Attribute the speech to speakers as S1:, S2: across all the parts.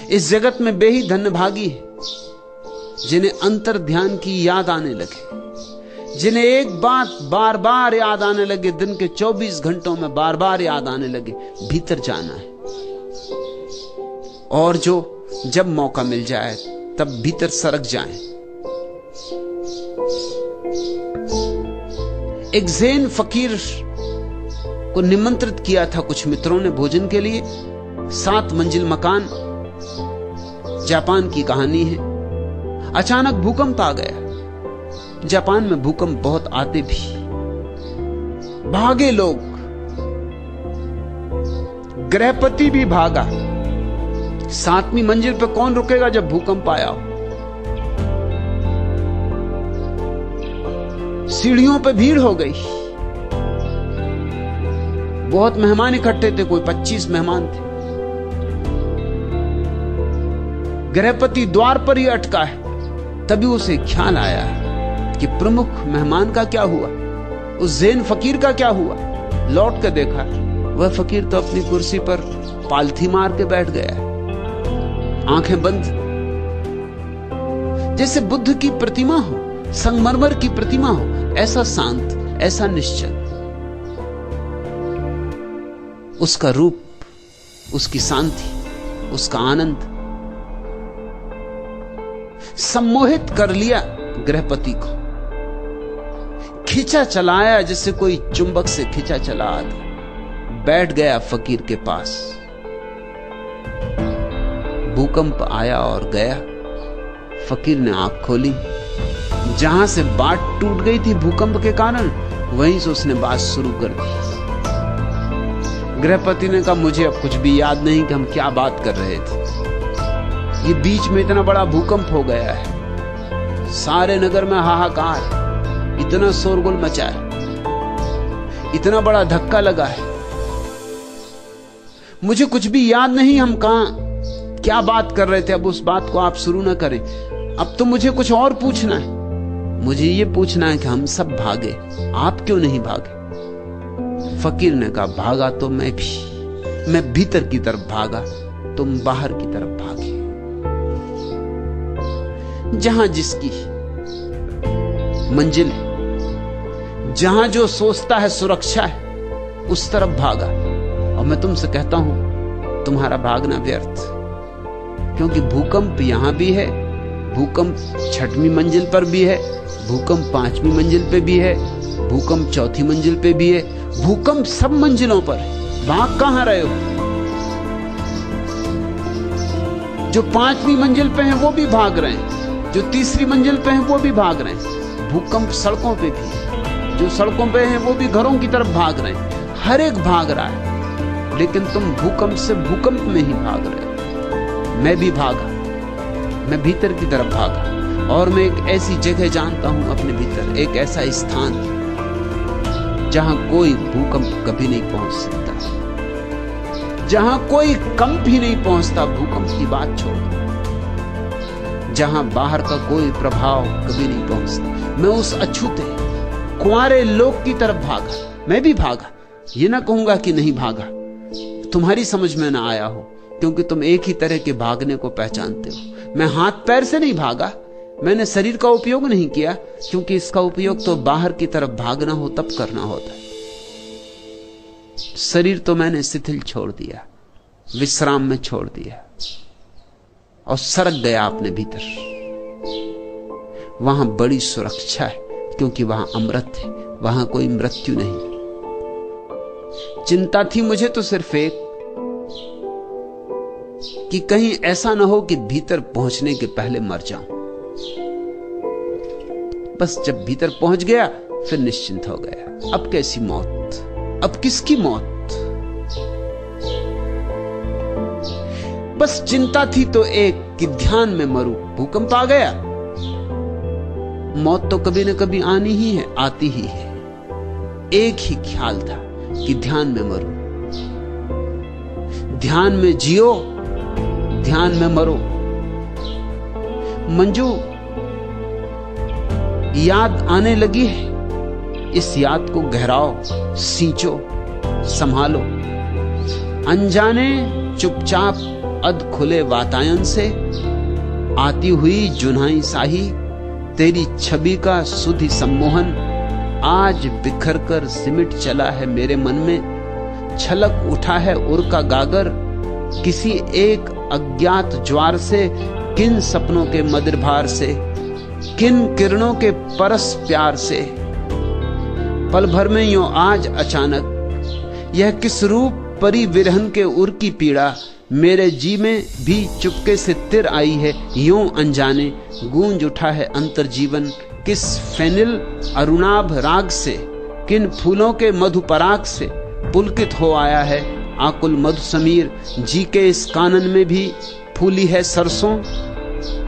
S1: इस जगत में वे ही धन्यभागी है जिन्हें अंतर ध्यान की याद आने लगे, जिन्हें एक बात बार बार याद आने लगे, दिन के 24 घंटों में बार बार याद आने लगे, भीतर जाना है। और जो जब मौका मिल जाए तब भीतर सरक जाएं। एक ज़ैन फकीर को निमंत्रित किया था कुछ मित्रों ने भोजन के लिए। 7 मंजिल मकान, जापान की कहानी है। अचानक भूकंप आ गया। जापान में भूकंप बहुत आते भी, भागे लोग, गृहपति भी भागा। 7वीं मंजिल पर कौन रुकेगा जब भूकंप आया हो। सीढ़ियों पे भीड़ हो गई, बहुत मेहमान इकट्ठे थे, कोई 25 मेहमान थे। गृहपति द्वार पर ही अटका है। तभी उसे ख्याल आया कि प्रमुख मेहमान का क्या हुआ, उस ज़ैन फकीर का क्या हुआ। लौट कर देखा, वह फकीर तो अपनी कुर्सी पर पालथी मार के बैठ गया है, आंखें बंद, जैसे बुद्ध की प्रतिमा हो, संगमरमर की प्रतिमा हो, ऐसा शांत, ऐसा निश्चल। उसका रूप, उसकी शांति, उसका आनंद सम्मोहित कर लिया गृहपति को। खींचा चलाया जैसे कोई चुंबक से खींचा चला आता। बैठ गया फकीर के पास। भूकंप आया और गया। फकीर ने आंख खोली। जहां से बात टूट गई थी भूकंप के कारण, वहीं से उसने बात शुरू कर दी। गृहपति ने कहा, मुझे अब कुछ भी याद नहीं कि हम क्या बात कर रहे थे। ये बीच में इतना बड़ा भूकंप हो गया है, सारे नगर में हाहाकार, इतना शोरगुल मचा है, इतना बड़ा धक्का लगा है, मुझे कुछ भी याद नहीं हम कहां क्या बात कर रहे थे। अब उस बात को आप शुरू ना करें। अब तो मुझे कुछ और पूछना है। मुझे ये पूछना है कि हम सब भागे, आप क्यों नहीं भागे। फकीर ने कहा, भागा तो मैं भी, मैं भीतर की तरफ भागा, तुम बाहर की तरफ भागे। जहां जिसकी मंजिल है, जहां जो सोचता है सुरक्षा है, उस तरफ भागा। और मैं तुमसे कहता हूं, तुम्हारा भागना व्यर्थ, क्योंकि भूकंप यहां भी है, भूकंप 6वीं मंजिल पर भी है, भूकंप 5वीं मंजिल पे भी है, भूकंप 4थी मंजिल पे भी है, भूकंप सब मंजिलों पर है। भाग कहां रहे हो। जो 5वीं मंजिल पे हैं वो भी भाग रहे हैं, जो 3री मंजिल पे हैं वो भी भाग रहे हैं। भूकंप सड़कों पे भी, जो सड़कों पे हैं वो भी घरों की तरफ भाग रहे हैं। हर एक भाग रहा है, लेकिन तुम भूकंप से भूकंप में ही भाग रहे हो। मैं भी भागा, मैं भीतर की तरफ भागा। और मैं एक ऐसी जगह जानता हूं अपने भीतर, एक ऐसा स्थान जहां कोई भूकंप कभी नहीं पहुंच सकता, जहां कोई कंप ही नहीं पहुंचता। भूकंप की बात छोड़, जहां बाहर का कोई प्रभाव कभी नहीं पहुंचता। मैं उस अछूते कुंवारे लोक की तरफ भागा। मैं भी भागा, ये ना कहूंगा कि नहीं भागा। तुम्हारी समझ में ना आया हो, क्योंकि तुम एक ही तरह के भागने को पहचानते हो। मैं हाथ पैर से नहीं भागा, मैंने शरीर का उपयोग नहीं किया, क्योंकि इसका उपयोग तो बाहर की तरफ भागना हो तब करना होता है। शरीर तो मैंने शिथिल छोड़ दिया, विश्राम में छोड़ दिया और सरक गया अपने भीतर। वहां बड़ी सुरक्षा है, क्योंकि वहां अमृत है, वहां कोई मृत्यु नहीं। चिंता थी मुझे तो सिर्फ एक, कि कहीं ऐसा ना हो कि भीतर पहुंचने के पहले मर जाऊं। बस जब भीतर पहुंच गया फिर निश्चिंत हो गया। अब कैसी मौत, अब किसकी मौत। बस चिंता थी तो एक कि ध्यान में मरूं। भूकंप आ गया, मौत तो कभी न कभी आनी ही है, आती ही है। एक ही ख्याल था कि ध्यान में मरूं, ध्यान में जियो, ध्यान में मरो। मंजू, याद आने लगी है, इस याद को गहराओ, सींचो, संभालो। अनजाने चुपचाप अध खुले वातायन से आती हुई जुन्हाई साही, तेरी छवि का सुधि सम्मोहन आज बिखर कर सिमट चला है मेरे मन में। छलक उठा है उर का गागर किसी एक अज्ञात ज्वार से, किन सपनों के मदिर भार से, किन किरणों के परस प्यार से। पल भर में यूं आज अचानक यह किस रूप परी विरहन के उर की पीड़ा, मेरे जी में भी चुपके से तिर आई है यूं अनजाने। गूंज उठा है अंतर जीवन किस फेनिल अरुणाभ राग से, किन फूलों के मधुपराग से पुलकित हो आया है आकुल मधु समीर। जी के इस कानन में भी फूली है सरसों,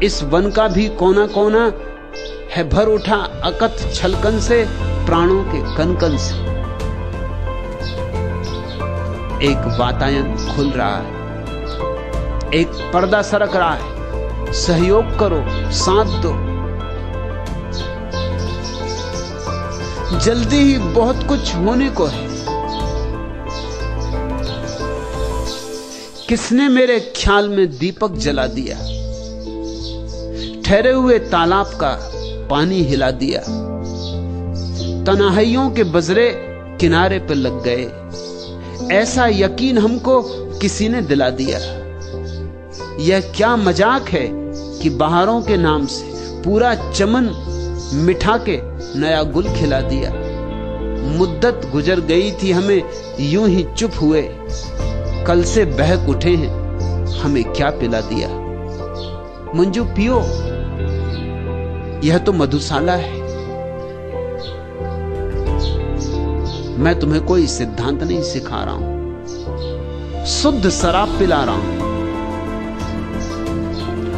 S1: इस वन का भी कोना कोना है भर उठा अकथ छलकन से, प्राणों के कनकन से। एक वातायन खुल रहा है, एक पर्दा सरक रहा है, सहयोग करो, साथ दो। जल्दी ही बहुत कुछ होने को है। किसने मेरे ख्याल में दीपक जला दिया, ठहरे हुए तालाब का पानी हिला दिया। तन्हाइयों के बजरे किनारे पर लग गए, ऐसा यकीन हमको किसी ने दिला दिया। यह क्या मजाक है कि बहारों के नाम से पूरा चमन मिठा के नया गुल खिला दिया। मुद्दत गुजर गई थी हमें यूं ही चुप हुए, कल से बहक उठे हैं हमें क्या पिला दिया। मंजू पियो, यह तो मधुशाला है। मैं तुम्हें कोई सिद्धांत नहीं सिखा रहा हूं, शुद्ध शराब पिला रहा हूं,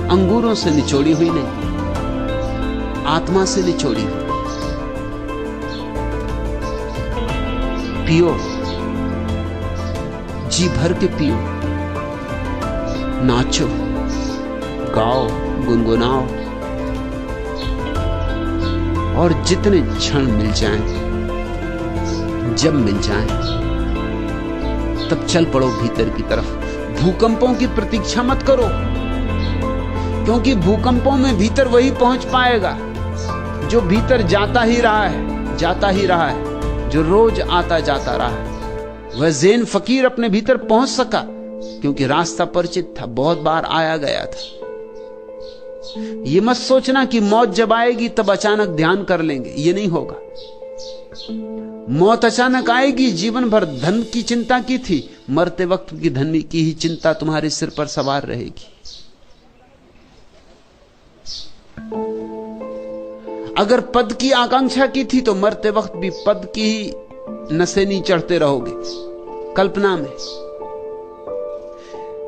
S1: अंगूरों से निचोड़ी हुई नहीं, आत्मा से निचोड़ी हुई। पियो, जी भर के पियो, नाचो, गाओ, गुनगुनाओ, और जितने क्षण मिल जाएं, जब मिल जाएं, तब चल पड़ो भीतर की तरफ। भूकंपों की प्रतीक्षा मत करो, क्योंकि भूकंपों में भीतर वही पहुंच पाएगा जो भीतर जाता ही रहा है, जाता ही रहा है, जो रोज आता जाता रहा है। वह ज़ेन फकीर अपने भीतर पहुंच सका क्योंकि रास्ता परिचित था, बहुत बार आया गया था। ये मत सोचना कि मौत जब आएगी तब अचानक ध्यान कर लेंगे, ये नहीं होगा। मौत अचानक आएगी। जीवन भर धन की चिंता की थी, मरते वक्त की धन की ही चिंता तुम्हारे सिर पर सवार रहेगी। अगर पद की आकांक्षा की थी तो मरते वक्त भी पद की ही नशेनी चढ़ते रहोगे कल्पना में।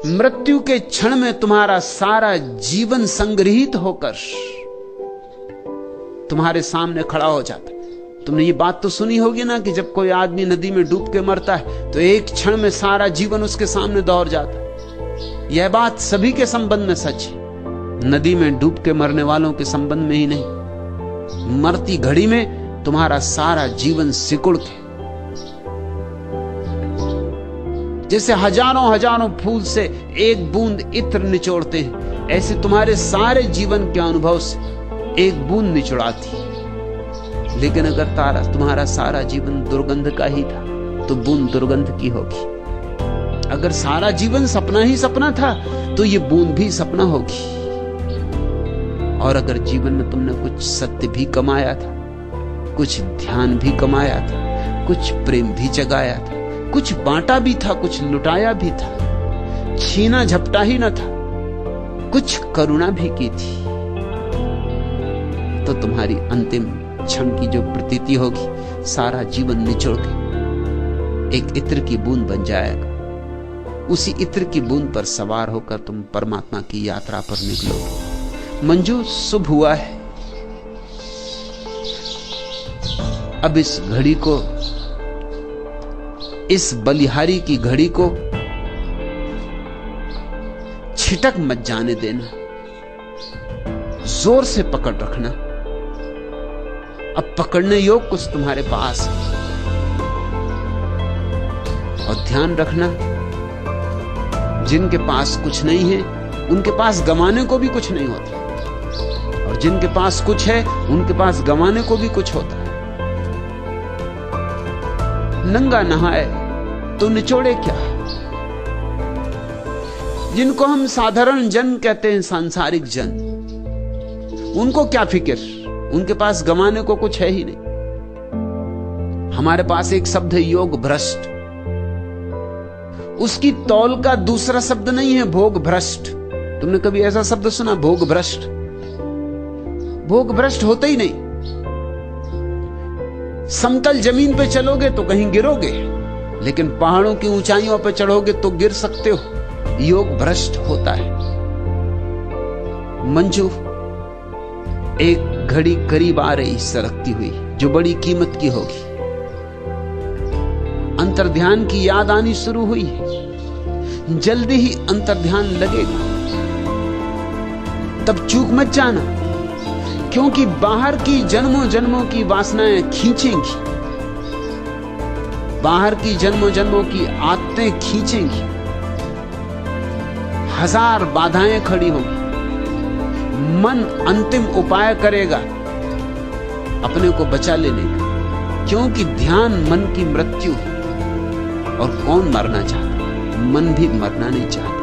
S1: मृत्यु के क्षण में तुम्हारा सारा जीवन संग्रहित होकर तुम्हारे सामने खड़ा हो जाता। तुमने ये बात तो सुनी होगी ना कि जब कोई आदमी नदी में डूब के मरता है तो एक क्षण में सारा जीवन उसके सामने दौड़ जाता। यह बात सभी के संबंध में सच है, नदी में डूब के मरने वालों के संबंध में ही नहीं। मरती घड़ी में तुम्हारा सारा जीवन सिकुड़ के, जैसे हजारों हजारों फूल से एक बूंद इत्र निचोड़ते हैं, ऐसे तुम्हारे सारे जीवन के अनुभव से एक बूंद निचोड़ाती। लेकिन अगर तुम्हारा सारा जीवन दुर्गंध का ही था तो बूंद दुर्गंध की होगी। अगर सारा जीवन सपना ही सपना था तो ये बूंद भी सपना होगी। और अगर जीवन में तुमने कुछ सत्य भी कमाया था, कुछ ध्यान भी कमाया था, कुछ प्रेम भी जगाया था, कुछ बांटा भी था, कुछ लुटाया भी था, छीना झपटा ही न था, कुछ करुणा भी की थी, तो तुम्हारी अंतिम क्षण की जो प्रतीति होगी सारा जीवन निचोड़ के एक इत्र की बूंद बन जाएगा। उसी इत्र की बूंद पर सवार होकर तुम परमात्मा की यात्रा पर निकलोगे। मंजू, शुभ हुआ है। अब इस घड़ी को, इस बलिहारी की घड़ी को छिटक मत जाने देना, जोर से पकड़ रखना। अब पकड़ने योग कुछ तुम्हारे पास है। और ध्यान रखना, जिनके पास कुछ नहीं है उनके पास गंवाने को भी कुछ नहीं होता, और जिनके पास कुछ है उनके पास गंवाने को भी कुछ होता है। नंगा नहाए तो निचोड़े क्या। जिनको हम साधारण जन कहते हैं, सांसारिक जन, उनको क्या फिक्र, उनके पास गंवाने को कुछ है ही नहीं। हमारे पास एक शब्द है योग भ्रष्ट, उसकी तौल का दूसरा शब्द नहीं है भोग भ्रष्ट। तुमने कभी ऐसा शब्द सुना, भोग भ्रष्ट? भोग भ्रष्ट होते ही नहीं। समतल जमीन पे चलोगे तो कहीं गिरोगे, लेकिन पहाड़ों की ऊंचाइयों पर चढ़ोगे तो गिर सकते हो। योग भ्रष्ट होता है। मंजू, एक घड़ी करीब आ रही सरकती हुई जो बड़ी कीमत की होगी। अंतर्ध्यान की याद आनी शुरू हुई है, जल्दी ही अंतर्ध्यान लगेगा। तब चूक मत जाना, क्योंकि बाहर की जन्मों जन्मों की वासनाएं खींचेंगी, बाहर की जन्मों जन्मों की आदतें खींचेंगी, हजार बाधाएं खड़ी होंगी। मन अंतिम उपाय करेगा अपने को बचा लेने का, क्योंकि ध्यान मन की मृत्यु है। और कौन मरना चाहता? मन भी मरना नहीं चाहता।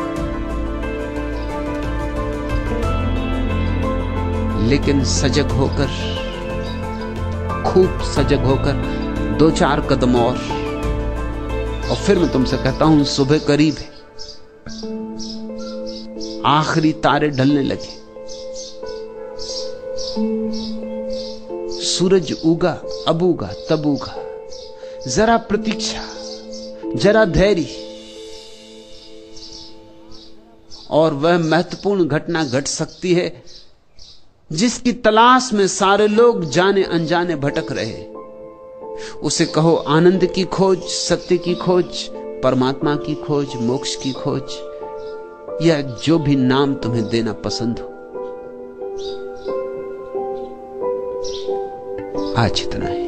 S1: लेकिन सजग होकर, खूब सजग होकर 2-4 कदम और फिर मैं तुमसे कहता हूं सुबह करीब है, आखिरी तारे ढलने लगे, सूरज उगा, अब उगा, तब उगा। जरा प्रतीक्षा, जरा धैर्य, और वह महत्वपूर्ण घटना घट सकती है जिसकी तलाश में सारे लोग जाने अनजाने भटक रहे। उसे कहो आनंद की खोज, सत्य की खोज, परमात्मा की खोज, मोक्ष की खोज, या जो भी नाम तुम्हें देना पसंद हो। आज इतना है।